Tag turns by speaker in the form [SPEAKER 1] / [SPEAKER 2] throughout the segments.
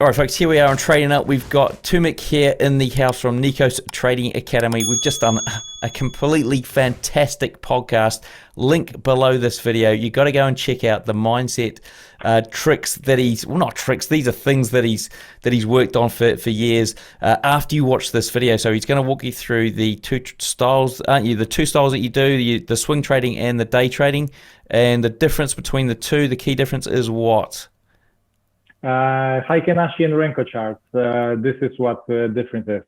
[SPEAKER 1] All right, folks, here we are on Trading Up. We've got Tomek here in the house from Nikos Trading Academy. We've just done a completely fantastic podcast. Link below this video. You got to go and check out the mindset tricks that not tricks, these are things that he's worked on for years after you watch this video. So he's going to walk you through the two styles, aren't you? The two styles that you do, the swing trading and the day trading, and the difference between the two, the key difference is what?
[SPEAKER 2] Heiken-Ashi and Renko charts. This is what the difference is.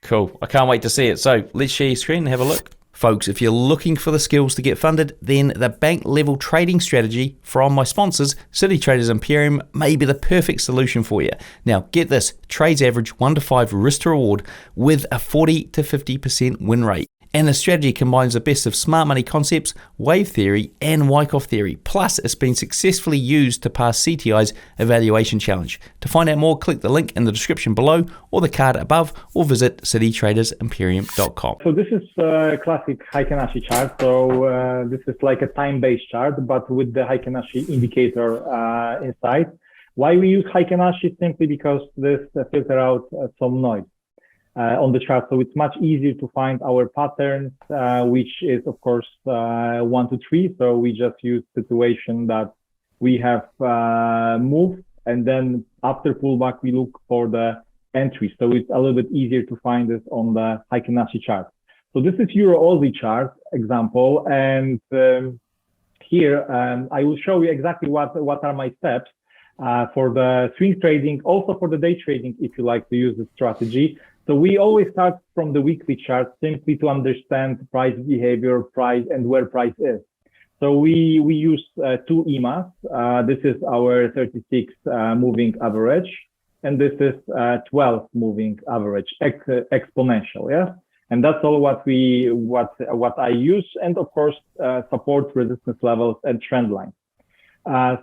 [SPEAKER 1] Cool. I can't wait to see it. So let's share your screen and have a look. Folks, if you're looking for the skills to get funded, then the bank level trading strategy from my sponsors, City Traders Imperium, may be the perfect solution for you. Now, get this, trades average 1 to 5 risk to reward with a 40 to 50% win rate. And the strategy combines the best of smart money concepts, wave theory, and Wyckoff theory. Plus, it's been successfully used to pass CTI's evaluation challenge. To find out more, click the link in the description below or the card above, or visit citytradersimperium.com.
[SPEAKER 2] So this is a classic Heiken-Ashi chart. So this is like a time-based chart, but with the Heiken-Ashi indicator inside. Why we use Heiken-Ashi? Simply because this filters out some noise on the chart, so it's much easier to find our patterns, which is of course 1 to 3. So we just use situation that we have moved, and then after pullback we look for the entry. So it's a little bit easier to find this on the Heiken-Ashi chart. So this is Euro-Aussie chart example, and here I will show you exactly what are my steps for the swing trading, also for the day trading if you like to use the strategy. So we always start from the weekly chart simply to understand price behavior, price, and where price is. So we use 2 EMAs. This is our 36 moving average, and this is 12 moving average, exponential, yeah. And that's all what I use, and of course support, resistance levels, and trend lines.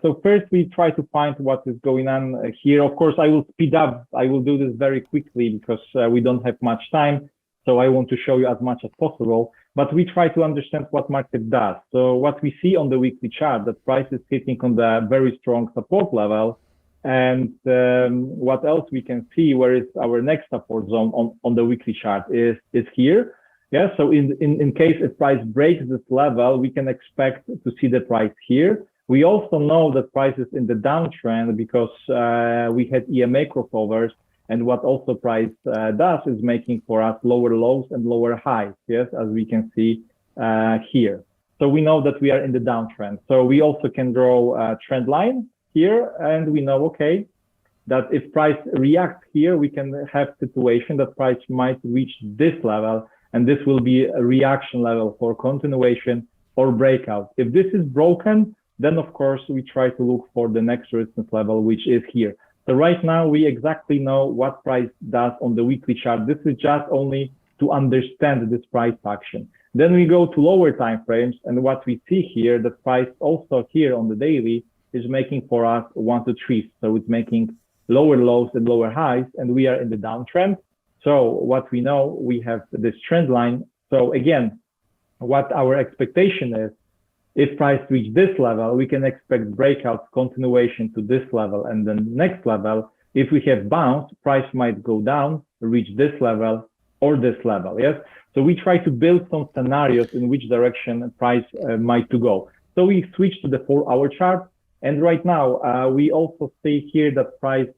[SPEAKER 2] So first we try to find what is going on here. Of course, I will speed up. I will do this very quickly because we don't have much time. So I want to show you as much as possible, but we try to understand what market does. So what we see on the weekly chart, that price is hitting on the very strong support level. And what else we can see, where is our next support zone on the weekly chart is here. Yeah, so in case if price breaks this level, we can expect to see the price here. We also know that price is in the downtrend because we had EMA crossovers, and what also price does is making for us lower lows and lower highs, yes, as we can see here. So we know that we are in the downtrend. So we also can draw a trend line here, and we know, okay, that if price reacts here, we can have situation that price might reach this level, and this will be a reaction level for continuation or breakout. If this is broken, then of course we try to look for the next resistance level, which is here. So right now we exactly know what price does on the weekly chart. This is just only to understand this price action. Then we go to lower time frames, and what we see here, the price also here on the daily is making for us 1 to 3. So it's making lower lows and lower highs, and we are in the downtrend. So what we know, we have this trend line. So again, what our expectation is, if price reach this level, we can expect breakout continuation to this level and then next level. If we have bounce, price might go down, reach this level or this level, yes? So we try to build some scenarios in which direction price might to go. So we switch to the 4-hour chart. And right now, we also see here that price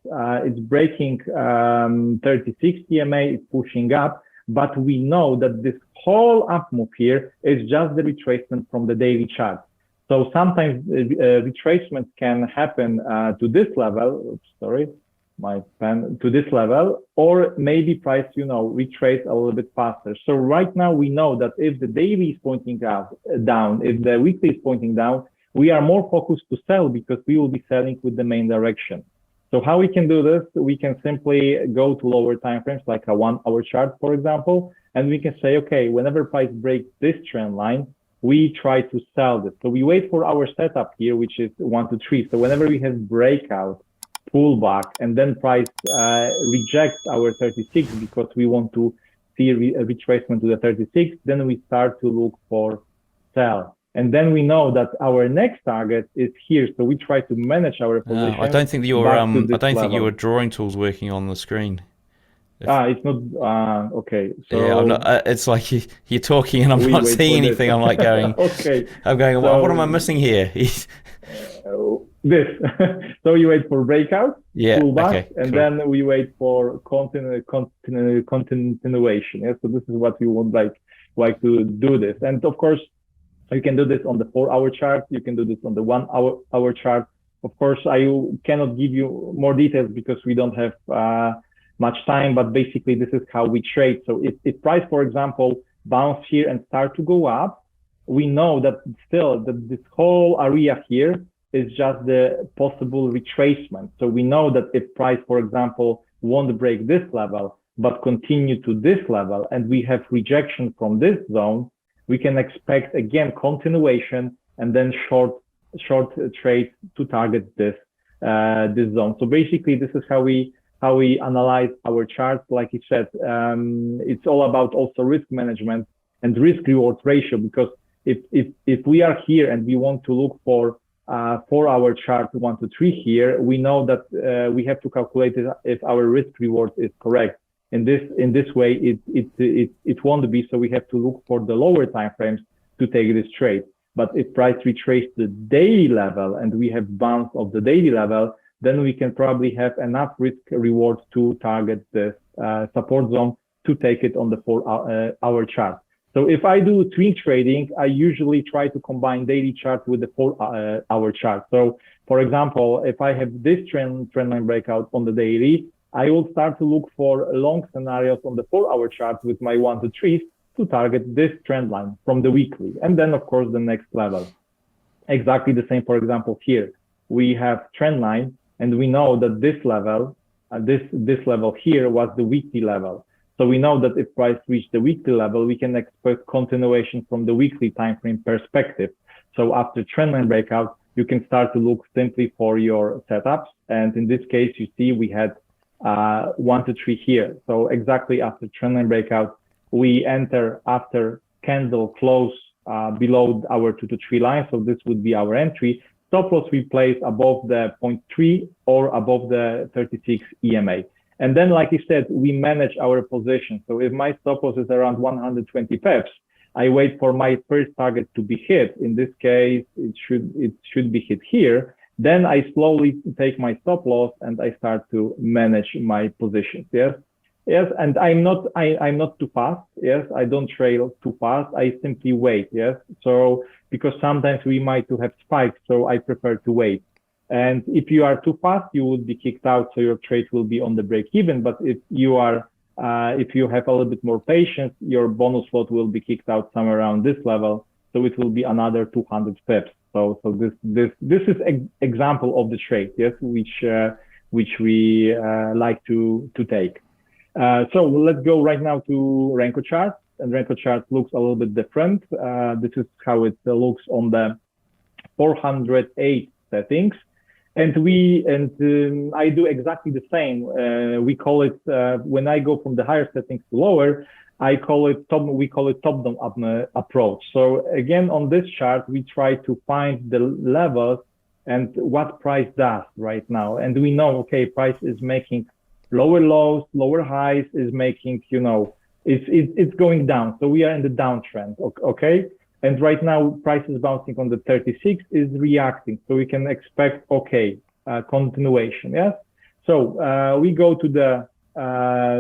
[SPEAKER 2] is breaking 36 EMA, it's pushing up. But we know that this whole up move here is just the retracement from the daily chart. So sometimes retracements can happen to this level. Oops, sorry, my pen, to this level, or maybe price, retrace a little bit faster. So right now we know that if the daily is pointing down, if the weekly is pointing down, we are more focused to sell because we will be selling with the main direction. So how we can do this? We can simply go to lower time frames, like a 1-hour chart, for example, and we can say, okay, whenever price breaks this trend line, we try to sell this. So we wait for our setup here, which is 1 to 3. So whenever we have breakout, pullback, and then price rejects our 36 because we want to see a retracement to the 36, then we start to look for sell. And then we know that our next target is here. So we try to manage our position.
[SPEAKER 1] I don't think your
[SPEAKER 2] back to
[SPEAKER 1] I
[SPEAKER 2] this
[SPEAKER 1] don't think
[SPEAKER 2] level.
[SPEAKER 1] your drawing tool's working on the screen.
[SPEAKER 2] It's not okay. So
[SPEAKER 1] Yeah, I'm not. It's like you're talking and I'm
[SPEAKER 2] we
[SPEAKER 1] not
[SPEAKER 2] wait
[SPEAKER 1] seeing
[SPEAKER 2] for this.
[SPEAKER 1] anything. I'm like going.
[SPEAKER 2] Okay.
[SPEAKER 1] I'm going. What am I
[SPEAKER 2] So
[SPEAKER 1] missing here?
[SPEAKER 2] this. So you wait for breakout,
[SPEAKER 1] Yeah.
[SPEAKER 2] pullback,
[SPEAKER 1] Okay.
[SPEAKER 2] and
[SPEAKER 1] Cool.
[SPEAKER 2] then we wait for continuation. Yeah. So this is what we would like to do this. And of course, you can do this on the 4-hour chart. You can do this on the 1 hour chart. Of course, I cannot give you more details because we don't have much time, but basically this is how we trade. So if price, for example, bounce here and start to go up, we know that still that this whole area here is just the possible retracement. So we know that if price, for example, won't break this level, but continue to this level, and we have rejection from this zone, we can expect again continuation and then short trades to target this zone. So basically, this is how we analyze our charts. Like you said, it's all about also risk management and risk reward ratio, because if we are here and we want to look for 4-hour chart 1 to 3 here, we know that we have to calculate if our risk reward is correct. In this way, it won't be. So we have to look for the lower time frames to take this trade. But if price retrace the daily level and we have bounce of the daily level, then we can probably have enough risk reward to target the support zone to take it on the 4-hour chart. So if I do swing trading, I usually try to combine daily chart with the 4-hour chart. So for example, if I have this trend line breakout on the daily, I will start to look for long scenarios on the 4-hour chart with my 1 to 3 to target this trend line from the weekly. And then of course the next level. Exactly the same, for example, here we have trend line and we know that this level, this level here was the weekly level. So we know that if price reach the weekly level, we can expect continuation from the weekly time frame perspective. So after trendline breakout, you can start to look simply for your setups. And in this case, you see we had 1 to 3 here. So exactly after trendline breakout, we enter after candle close below our 2 to 3 line. So this would be our entry. Stop loss we place above the 0.3 or above the 36 EMA. And then, like you said, we manage our position. So if my stop loss is around 120 pips, I wait for my first target to be hit. In this case, it should be hit here. Then I slowly take my stop loss and I start to manage my positions. Yes, and I'm not too fast. Yes, I don't trail too fast. I simply wait. Yes, so because sometimes we might have spikes, so I prefer to wait. And if you are too fast, you will be kicked out, so your trade will be on the break even. But if you have a little bit more patience, your bonus lot will be kicked out somewhere around this level, so it will be another 200 pips. So this is an example of the trade, yes, which we like to take. So let's go right now to Renko chart, and Renko chart looks a little bit different. This is how it looks on the 408 settings. And I do exactly the same. We call it when I go from the higher settings to lower, we call it top-down approach. So again, on this chart, we try to find the levels and what price does right now. And we know, okay, price is making lower lows, lower highs, is making, it's going down. So we are in the downtrend, okay? And right now, price is bouncing on the 36, is reacting. So we can expect, continuation, yes? So we go to the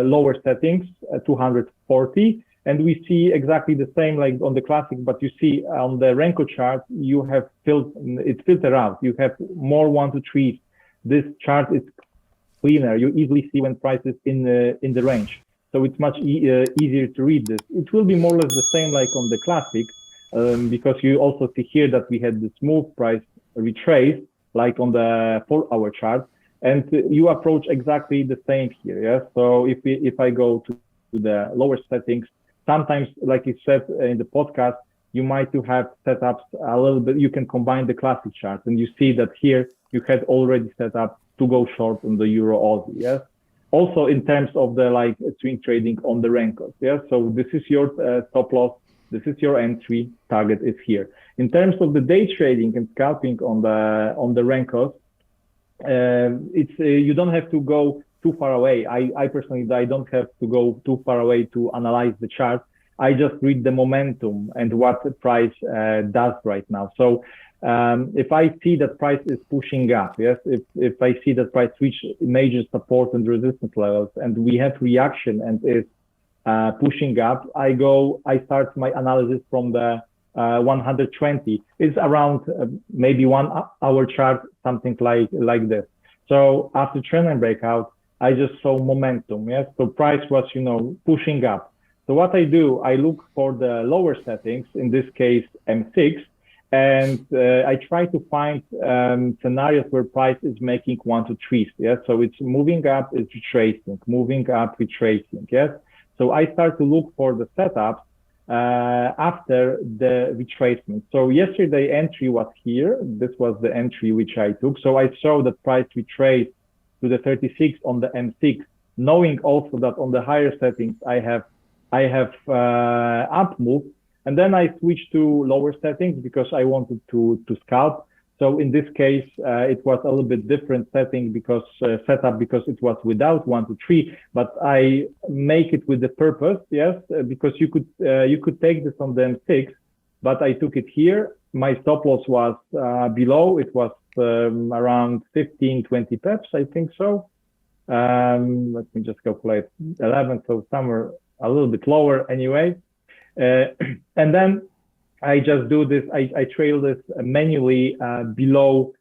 [SPEAKER 2] lower settings, 240, and we see exactly the same like on the classic, but you see on the Renko chart, you have it filtered out. You have more 1 to 3. This chart is cleaner. You easily see when price is in the range. So it's much easier to read this. It will be more or less the same like on the classic. Because you also see here that we had the smooth price retrace, like on the 4-hour chart, and you approach exactly the same here. Yeah. So if I go to the lower settings, sometimes, like you said in the podcast, you might have setups a little bit. You can combine the classic charts, and you see that here you had already set up to go short on the Euro Aussie. Yes. Also in terms of the swing trading on the Renkos. Yeah. So this is your stop loss. This is your entry target is here. In terms of the day trading and scalping on the Renkos, it's you don't have to go too far away. I personally I don't have to go too far away to analyze the chart. I just read the momentum and what the price does right now. So if I see that price is pushing up, yes, if I see that price reach major support and resistance levels, and we have reaction and is pushing up, I start my analysis from the 120. It's around maybe 1 hour chart, something like this. So after trendline breakout, I just saw momentum. Yes, so price was pushing up. So what I do, I look for the lower settings, in this case M6, and I try to find scenarios where price is making 1 to 3. Yes, so it's moving up, it's retracing, moving up, retracing. Yes, so I start to look for the setups after the retracement. So yesterday entry was here. This was the entry which I took. So I saw that price retraced to the 36 on the M6, knowing also that on the higher settings I have up move, and then I switched to lower settings because I wanted to scalp. So in this case, it was a little bit different setting because setup because it was without 1 to 3, but I make it with the purpose, yes, because you could take this on the M6, but I took it here. My stop loss was below. It was around 15-20 pips, I think so. Let me just calculate 11, so somewhere a little bit lower anyway. And then I just do this. I trail this manually below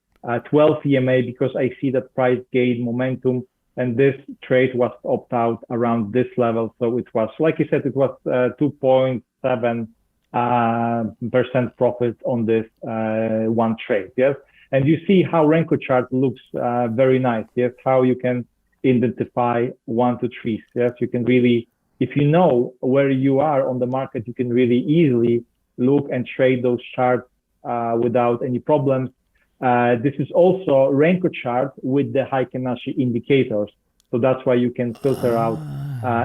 [SPEAKER 2] 12 EMA because I see that price gained momentum, and this trade was opt out around this level. So it was, like I said, it was 2.7% profit on this one trade. Yes, and you see how Renko chart looks very nice. Yes, how you can identify 1 to 3. Yes, you can really, if you know where you are on the market, you can really easily look and trade those charts without any problems. This is also Renko chart with the Heikin-Ashi indicators. So that's why you can filter out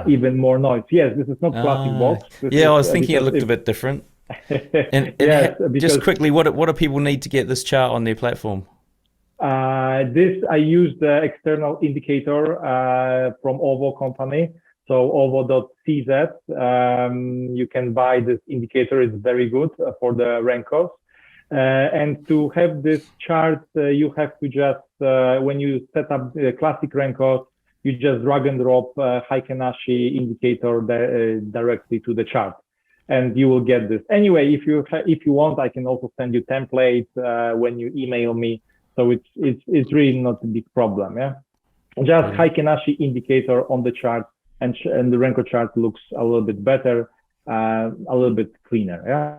[SPEAKER 2] even more noise. Yes, this is not classic box.
[SPEAKER 1] I was thinking it looked a bit different. And
[SPEAKER 2] yes,
[SPEAKER 1] just quickly, what do people need to get this chart on their platform?
[SPEAKER 2] This I use the external indicator from OVO company. So ovo.cz, you can buy this indicator. It's very good for the Renkos. And to have this chart, you have to just, when you set up the classic Renkos, you just drag and drop Heikin-Ashi indicator directly to the chart, and you will get this. Anyway, if you want, I can also send you templates when you email me. So it's really not a big problem. Yeah, just Heikin-Ashi indicator on the chart. And the Renko chart looks a little bit better, a little bit cleaner. Yeah.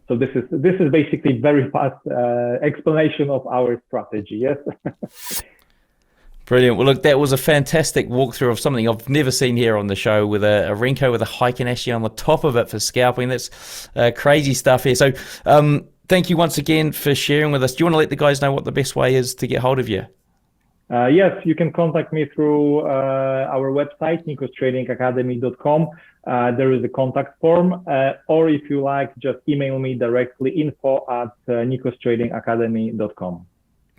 [SPEAKER 2] So this is basically very fast explanation of our strategy. Yes.
[SPEAKER 1] Brilliant. Well, look, that was a fantastic walkthrough of something I've never seen here on the show, with a Renko with a Heikin-Ashi on the top of it for scalping. That's crazy stuff here. So thank you once again for sharing with us. Do you want to let the guys know what the best way is to get hold of you?
[SPEAKER 2] Yes, you can contact me through our website, nikostradingacademy.com. There is a contact form, or if you like, just email me directly, info@nikostradingacademy.com.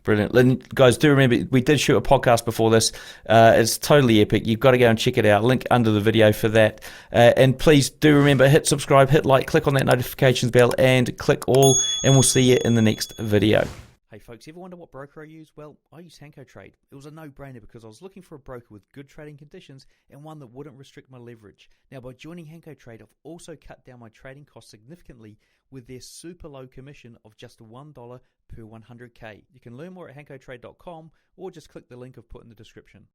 [SPEAKER 1] Brilliant. Guys, do remember, we did shoot a podcast before this. It's totally epic. You've got to go and check it out. Link under the video for that. And please do remember, hit subscribe, hit like, click on that notifications bell, and click all, and we'll see you in the next video. Hey folks, ever wonder what broker I use? Well, I use HankoTrade. It was a no-brainer because I was looking for a broker with good trading conditions and one that wouldn't restrict my leverage. Now, by joining HankoTrade, I've also cut down my trading costs significantly with their super low commission of just $1 per 100K. You can learn more at hankotrade.com or just click the link I've put in the description.